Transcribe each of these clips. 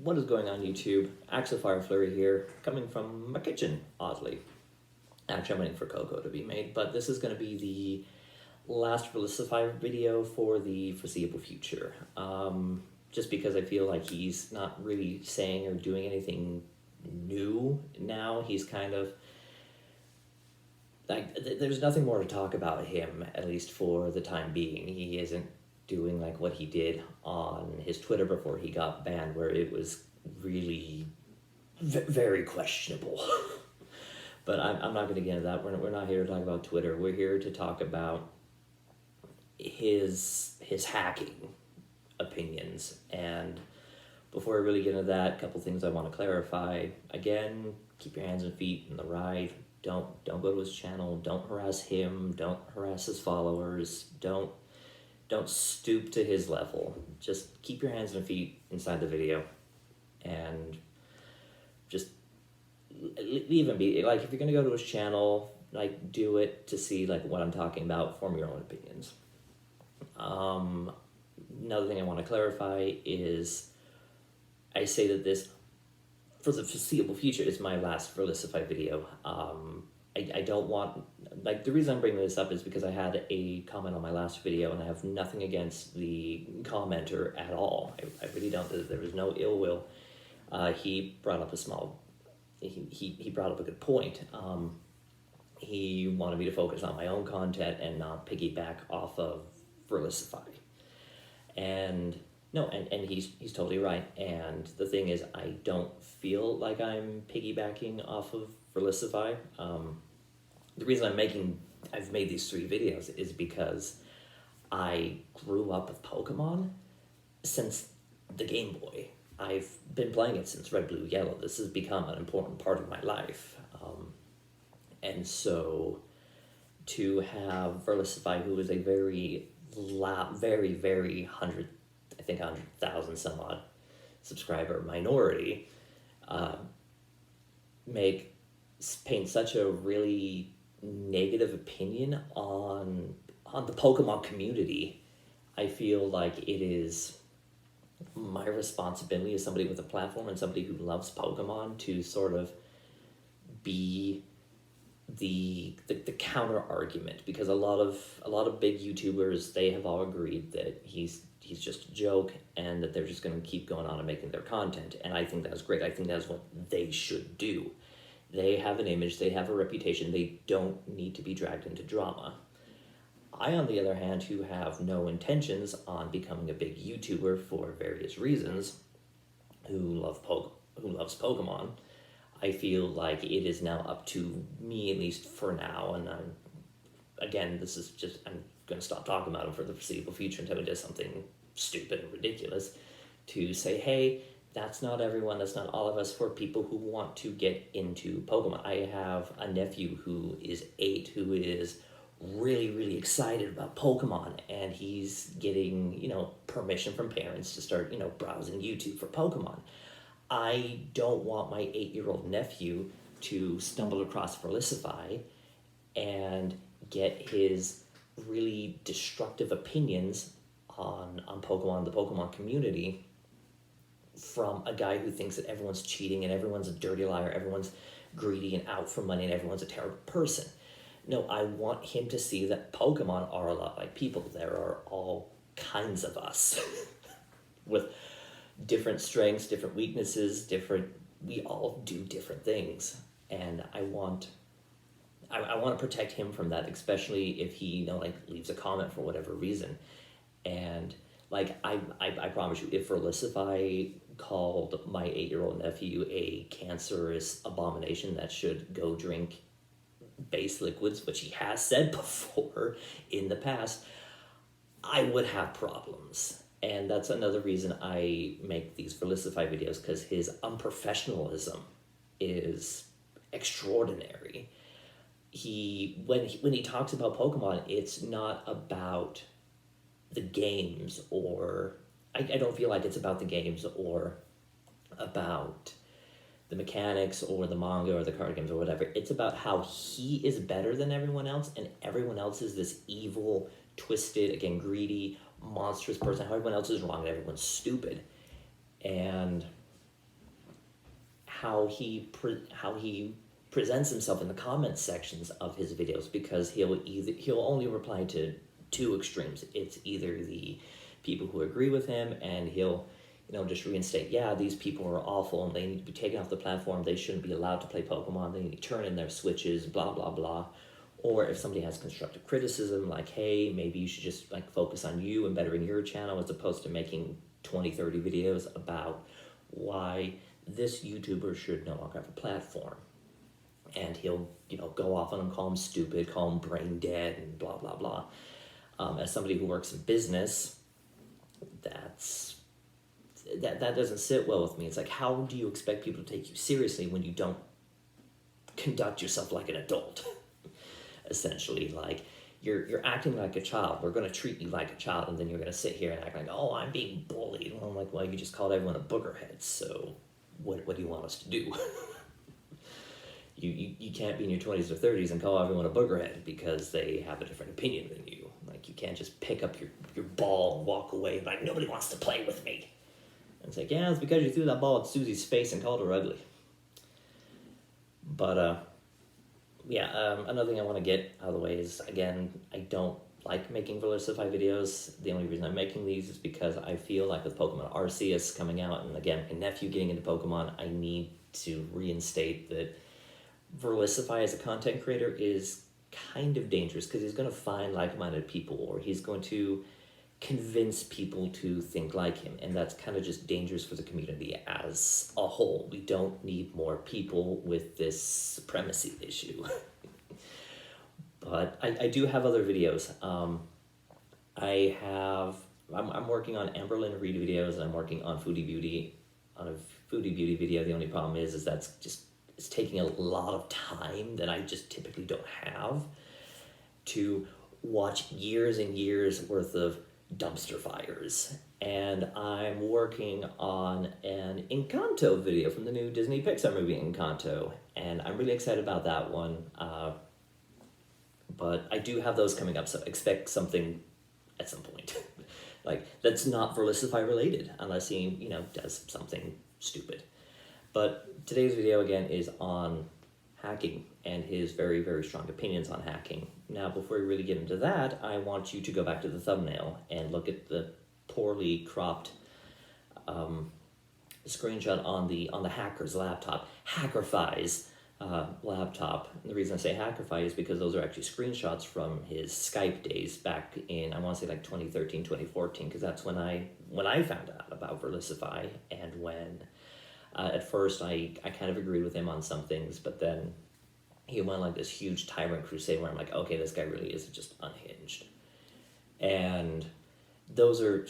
What is going on YouTube? Axe of Fire Flurry here, coming from my kitchen, oddly. Actually, I'm waiting for Cocoa to be made, but this is going to be the last Verlisify video for the foreseeable future. Just because I feel like he's not really saying or doing anything new now. He's kind of, like, there's nothing more to talk about him, at least for the time being. He isn't doing like what he did on his Twitter before he got banned, where it was really very questionable. But I'm not going to get into that. We're not here to talk about Twitter. We're here to talk about his hacking opinions. And before I really get into that, a couple things I want to clarify. Again, keep your hands and feet in the ride. Don't go to his channel. Don't harass him. Don't harass his followers. Don't stoop to his level. Just keep your hands and feet inside the video, and just leave him be. Like, if you're gonna go to his channel, like, do it to see like what I'm talking about. Form your own opinions. Another thing I want to clarify is I say that this, for the foreseeable future, is my last Verlisify video. I don't want, like, the reason I'm bringing this up is because I had a comment on my last video, and I have nothing against the commenter at all. I really don't. There was no ill will. He brought up he brought up a good point. He wanted me to focus on my own content and not piggyback off of Verlisify. And no, and he's totally right. And the thing is, I don't feel like I'm piggybacking off of Verlisify. The reason I've made these 3 videos is because I grew up with Pokemon since the Game Boy. I've been playing it since Red, Blue, Yellow. This has become an important part of my life. And so to have Verlisify, who is a very loud, very 100,000 some odd subscriber minority, paint such a really negative opinion on the Pokemon community. I feel like it is my responsibility as somebody with a platform and somebody who loves Pokemon to sort of be the counter argument, because a lot of big YouTubers, they have all agreed that he's just a joke and that they're just going to keep going on and making their content. And I think that's great. I think that's what they should do. They have an image, they have a reputation, they don't need to be dragged into drama. I, on the other hand, who have no intentions on becoming a big YouTuber for various reasons, who loves Pokemon, I feel like it is now up to me, at least for now, and I'm going to stop talking about him for the foreseeable future until he does something stupid and ridiculous, to say, hey, that's not everyone, that's not all of us, for people who want to get into Pokemon. I have a nephew who is 8, who is really excited about Pokemon, and he's getting, permission from parents to start, browsing YouTube for Pokemon. I don't want my 8-year-old nephew to stumble across Verlisify and get his really destructive opinions on Pokemon, the Pokemon community, from a guy who thinks that everyone's cheating and everyone's a dirty liar, everyone's greedy and out for money, and everyone's a terrible person. No, I want him to see that Pokemon are a lot like people. There are all kinds of us with different strengths, different weaknesses, we all do different things. And I want to protect him from that, especially if he, leaves a comment for whatever reason. And I promise you, if Verlisify called my 8-year-old nephew a cancerous abomination that should go drink base liquids, which he has said before in the past, I would have problems. And that's another reason I make these Verlisify videos, because his unprofessionalism is extraordinary. When he talks about Pokemon, it's not about the games, or I don't feel like it's about the games or about the mechanics or the manga or the card games or whatever. It's about how he is better than everyone else, and everyone else is this evil, twisted, again, greedy, monstrous person. How everyone else is wrong and everyone's stupid. And how he presents himself in the comment sections of his videos, because he'll only reply to two extremes. It's either the people who agree with him, and he'll just reinstate, yeah, these people are awful and they need to be taken off the platform, they shouldn't be allowed to play Pokemon, they need to turn in their Switches, blah blah blah. Or if somebody has constructive criticism, like, hey, maybe you should just like focus on you and bettering your channel as opposed to making 20-30 videos about why this YouTuber should no longer have a platform. And he'll go off on him, call him stupid, call him brain dead, and blah blah blah. As somebody who works in business, that doesn't sit well with me. It's like, how do you expect people to take you seriously when you don't conduct yourself like an adult? Essentially, like, you're acting like a child. We're going to treat you like a child, and then you're going to sit here and act like, oh, I'm being bullied. Well, I'm like, well, you just called everyone a boogerhead, so what do you want us to do? You can't be in your 20s or 30s and call everyone a boogerhead because they have a different opinion than you. Like, you can't just pick up your ball and walk away and be like, nobody wants to play with me. And it's like, yeah, it's because you threw that ball at Susie's face and called her ugly. But, another thing I want to get out of the way is, again, I don't like making Verlisify videos. The only reason I'm making these is because I feel like with Pokemon Arceus coming out, and again, my nephew getting into Pokemon, I need to reinstate that Verlisify as a content creator is kind of dangerous, because he's going to find like-minded people, or he's going to convince people to think like him, and that's kind of just dangerous for the community as a whole. We don't need more people with this supremacy issue. But I do have other videos. I'm working on Amberlynn Reed videos, and I'm working on Foodie Beauty, on a Foodie Beauty video. The only problem is that's just, it's taking a lot of time that I just typically don't have to watch years and years worth of dumpster fires. And I'm working on an Encanto video from the new Disney Pixar movie Encanto, and I'm really excited about that one. But I do have those coming up, so expect something at some point. Like, that's not Verlisify related, unless he, does something stupid. But today's video, again, is on hacking and his very, very strong opinions on hacking. Now, before we really get into that, I want you to go back to the thumbnail and look at the poorly cropped screenshot on the hacker's laptop, Hackerfy's laptop. And the reason I say Hackerfy is because those are actually screenshots from his Skype days back in, I want to say, like 2013, 2014, because that's when I found out about Verlisify, and when at first I kind of agreed with him on some things, but then he went like this huge tyrant crusade where I'm like, okay, this guy really is just unhinged. And those are,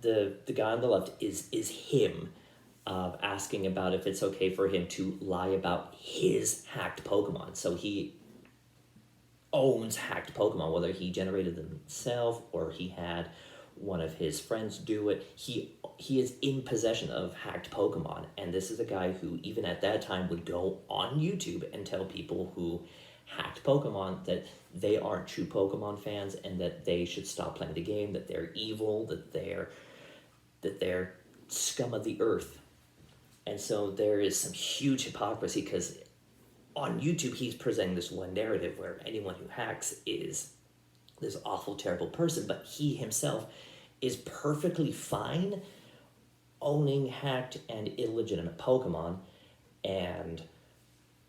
the guy on the left is him asking about if it's okay for him to lie about his hacked Pokemon. So he owns hacked Pokemon, whether he generated them himself or he had one of his friends do it. He is in possession of hacked Pokemon, and this is a guy who, even at that time, would go on YouTube and tell people who hacked Pokemon that they aren't true Pokemon fans and that they should stop playing the game, that they're evil, that they're scum of the earth. And so there is some huge hypocrisy, because on YouTube he's presenting this one narrative where anyone who hacks is this awful, terrible person, but he himself is perfectly fine owning hacked and illegitimate Pokemon, and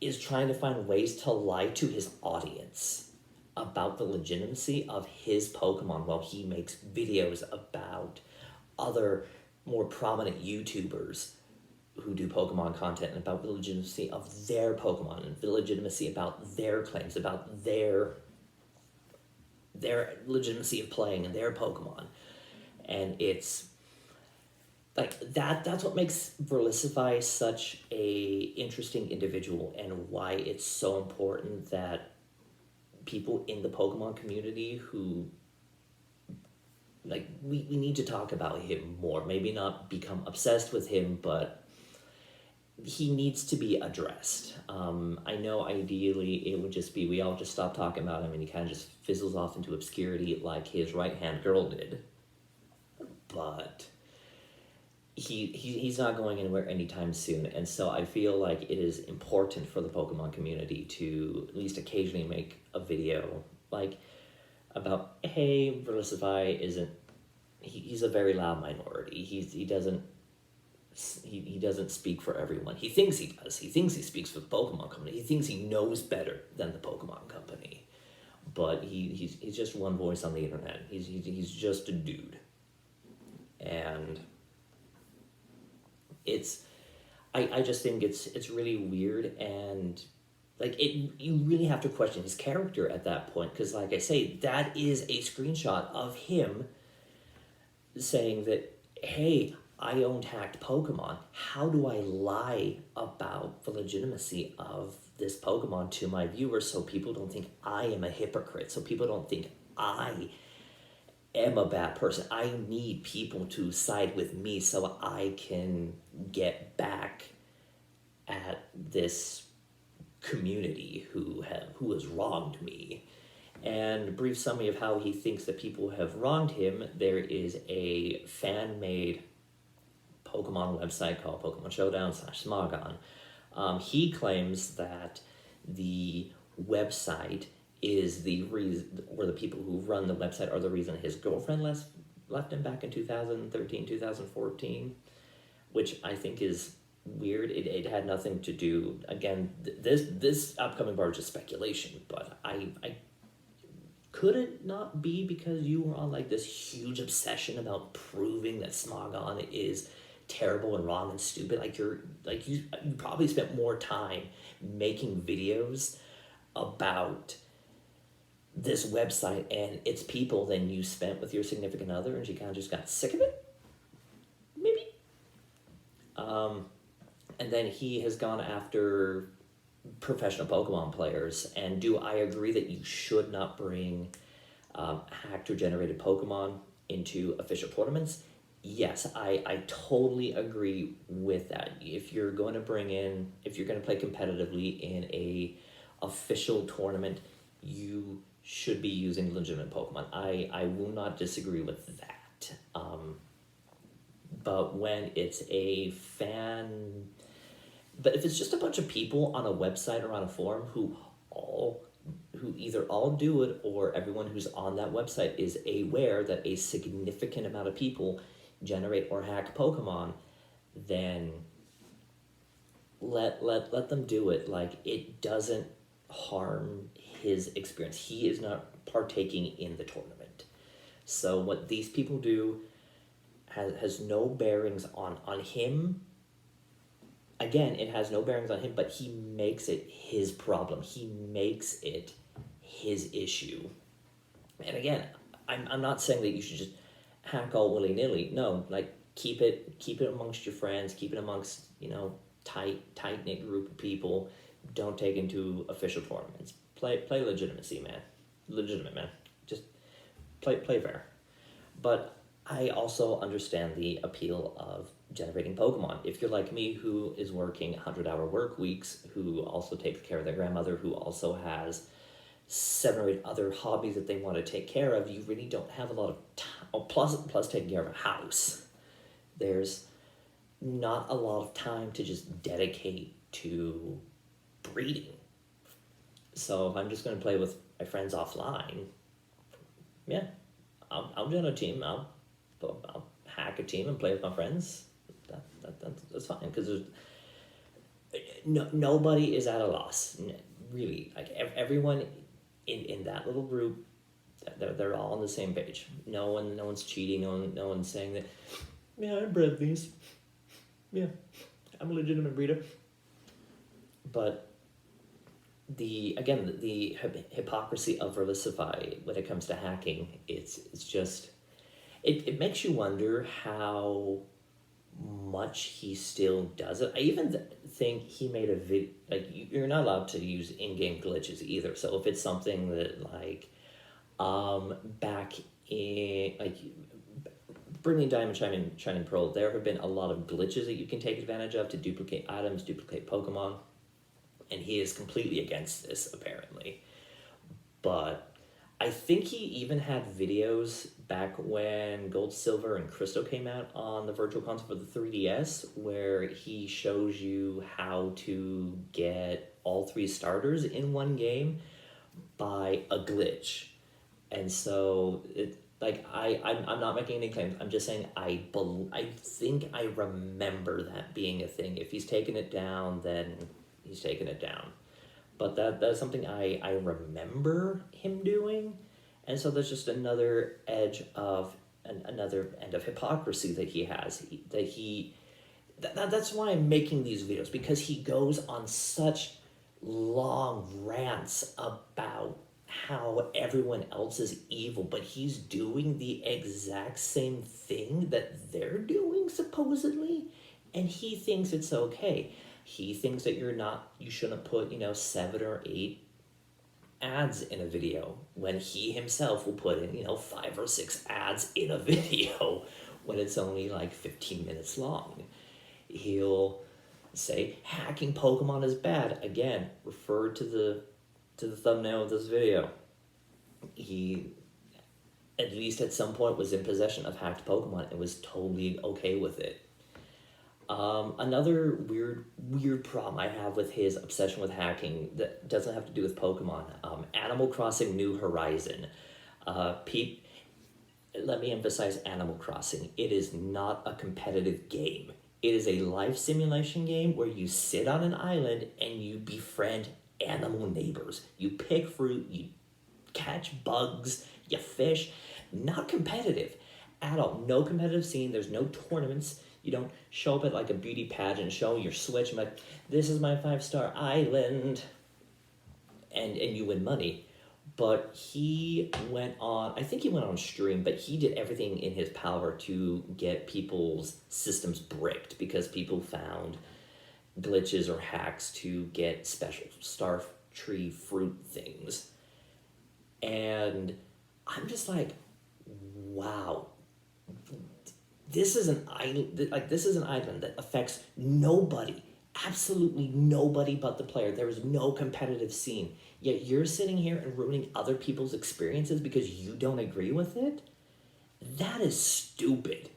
is trying to find ways to lie to his audience about the legitimacy of his Pokemon while he makes videos about other more prominent YouTubers who do Pokemon content, and about the legitimacy of their Pokemon and the legitimacy about their claims, about their legitimacy of playing and their Pokemon. And it's like that's what makes Verlisify such a interesting individual, and why it's so important that people in the Pokemon community who, like, we need to talk about him more. Maybe not become obsessed with him, but he needs to be addressed. I know ideally it would just be we all just stop talking about him and he kind of just fizzles off into obscurity like his right-hand girl did. But he's not going anywhere anytime soon, and so I feel like it is important for the Pokemon community to at least occasionally make a video like about, hey, Verlisify isn't, he's a very loud minority. He doesn't speak for everyone. He thinks he does. He thinks he speaks for the Pokemon company. He thinks he knows better than the Pokemon company, but he's just one voice on the internet. He's just a dude, and I just think it's really weird, and like you really have to question his character at that point, because like I say, that is a screenshot of him saying that, hey, I owned hacked Pokemon. How do I lie about the legitimacy of this Pokemon to my viewers so people don't think I am a hypocrite, so people don't think I am a bad person? I need people to side with me so I can get back at this community who has wronged me. And a brief summary of how he thinks that people have wronged him: there is a fan-made Pokemon website called Pokemon Showdown /Smogon. He claims that the website is the reason, or the people who run the website are the reason his girlfriend left him back in 2013, 2014, which I think is weird. It had nothing to do, again, this upcoming bar is just speculation, but I could it not be because you were on like this huge obsession about proving that Smogon is terrible and wrong and stupid? You probably spent more time making videos about this website and its people than you spent with your significant other, and she kind of just got sick of it, maybe. And then he has gone after professional Pokemon players. And do I agree that you should not bring hacked or generated Pokemon into official tournaments? Yes, I totally agree with that. If you're going to play competitively in a official tournament, you should be using legitimate Pokemon. I will not disagree with that. But when it's but if it's just a bunch of people on a website or on a forum who either all do it, or everyone who's on that website is aware that a significant amount of people generate or hack Pokemon, then let them do it. Like, it doesn't harm his experience. He is not partaking in the tournament. So what these people do has no bearings on him. Again, it has no bearings on him, but he makes it his problem. He makes it his issue. And again, I'm not saying that you should just hack all willy-nilly. No, like, keep it amongst your friends, keep it amongst, tight-knit group of people. Don't take into official tournaments. Play legitimacy, man. Legitimate, man. Just play fair. But I also understand the appeal of generating Pokemon. If you're like me, who is working 100-hour work weeks, who also takes care of their grandmother, who also has 7 or 8 other hobbies that they want to take care of, you really don't have a lot of time. Oh, plus taking care of a house. There's not a lot of time to just dedicate to breeding. So if I'm just going to play with my friends offline, yeah, I'll join a team. I'll hack a team and play with my friends. That's fine, because nobody is at a loss, really. Like, everyone in that little group, they're all on the same page. No one's cheating. No one's saying that, yeah, I bred these. Yeah, I'm a legitimate breeder. But the hypocrisy of Verlisify when it comes to hacking, it's just, it makes you wonder how much he still does it. I even think he made a video, like, you're not allowed to use in-game glitches either. So if it's something that, like, back in, like, Brilliant Diamond, Shining Pearl, there have been a lot of glitches that you can take advantage of to duplicate items, duplicate Pokemon, and he is completely against this, apparently. But I think he even had videos back when Gold, Silver, and Crystal came out on the Virtual Console for the 3DS, where he shows you how to get all three starters in one game by a glitch. And so, I'm not making any claims. I'm just saying I think I remember that being a thing. If he's taken it down, then he's taken it down. But that's something I remember him doing. And so there's just another edge of another end of hypocrisy that he has. That's why I'm making these videos, because he goes on such long rants about how everyone else is evil, but he's doing the exact same thing that they're doing, supposedly, and he thinks it's okay. He thinks that you shouldn't put, 7 or 8 ads in a video, when he himself will put in, 5 or 6 ads in a video when it's only like 15 minutes long. He'll say hacking Pokemon is bad. Again, refer to the thumbnail of this video. He, at least at some point, was in possession of hacked Pokemon and was totally okay with it. Another weird problem I have with his obsession with hacking that doesn't have to do with Pokemon. Animal Crossing New Horizon. Let me emphasize Animal Crossing. It is not a competitive game. It is a life simulation game where you sit on an island and you befriend animal neighbors. You pick fruit, you catch bugs, you fish. Not competitive at all. No competitive scene. There's no tournaments. You don't show up at like a beauty pageant, show your Switch, and like, this is my 5-star island, and you win money. But he went on, I think he went on stream, but he did everything in his power to get people's systems bricked, because people found glitches or hacks to get special star tree fruit things. And I'm just like, wow. This is an island that affects nobody, absolutely nobody but the player. There is no competitive scene. Yet you're sitting here and ruining other people's experiences because you don't agree with it? That is stupid.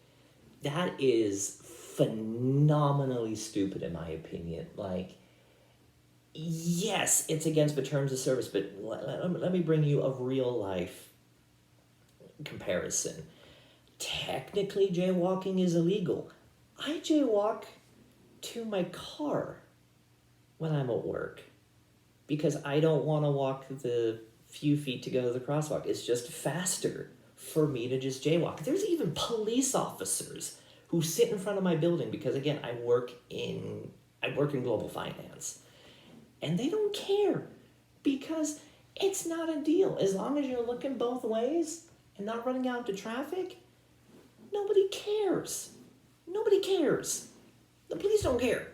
That is phenomenally stupid, in my opinion. Like, yes, it's against the terms of service, but let me bring you a real life comparison. Technically, jaywalking is illegal. I jaywalk to my car when I'm at work because I don't want to walk the few feet to go to the crosswalk. It's just faster for me to just jaywalk. There's even police officers who sit in front of my building because, again, I work in global finance, and they don't care because it's not a deal. As long as you're looking both ways and not running out into traffic, nobody cares. Nobody cares. The police don't care.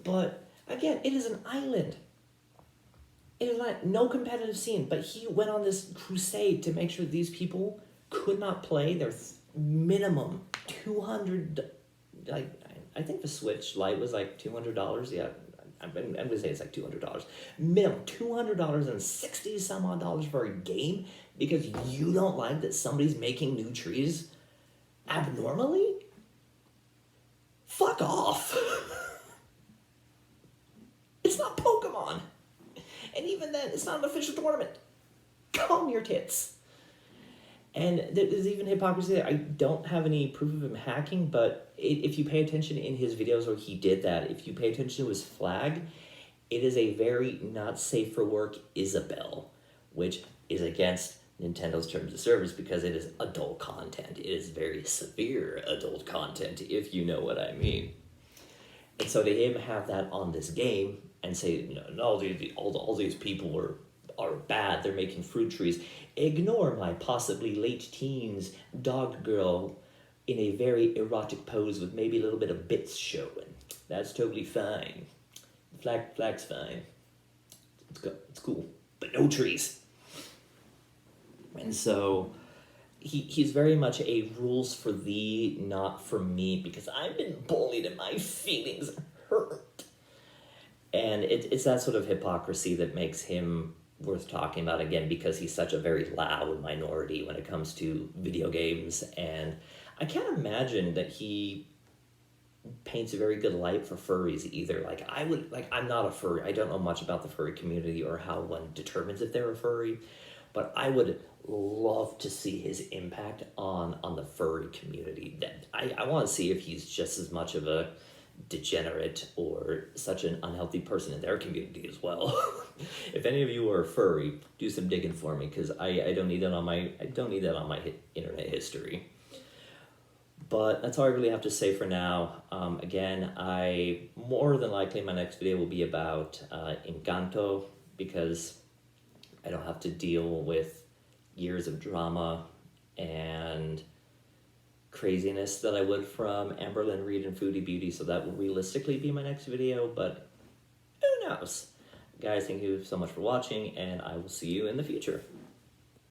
But again, it is an island. It is not no competitive scene, but he went on this crusade to make sure these people could not play their minimum $200. Like, I think the Switch Lite was like $200. Yeah, I'm gonna say it's like $200. Minimum $200 and 60 some odd dollars for a game because you don't like that somebody's making new trees abnormally? Fuck off. It's not Pokemon. And even then, it's not an official tournament. Calm your tits. And there's even hypocrisy there. I don't have any proof of him hacking, but if you pay attention in his videos where he did that, if you pay attention to his flag, it is a very not safe for work Isabelle, which is against Nintendo's terms of service because it is adult content. It is very severe adult content, if you know what I mean. And so to him have that on this game and say, no, all these people are bad, they're making fruit trees. Ignore my possibly late teens dog girl in a very erotic pose with maybe a little bit of bits showing. That's totally fine. Flag's fine. It's cool. But no trees. And so he's very much a rules for thee, not for me, because I've been bullied and my feelings hurt. And it's that sort of hypocrisy that makes him worth talking about, again, because he's such a very loud minority when it comes to video games, and I can't imagine that he paints a very good light for furries either. Like, I'm not a furry. I don't know much about the furry community or how one determines if they're a furry, but I would love to see his impact on the furry community. That I want to see if he's just as much of a degenerate or such an unhealthy person in their community as well. If any of you are furry, do some digging for me, because I don't need that on my internet history. But that's all I really have to say for now. Again, more than likely my next video will be about Encanto, because I don't have to deal with years of drama and craziness that I would from Amberlynn Reed and Foodie Beauty, so that will realistically be my next video, but who knows? Guys, thank you so much for watching, and I will see you in the future.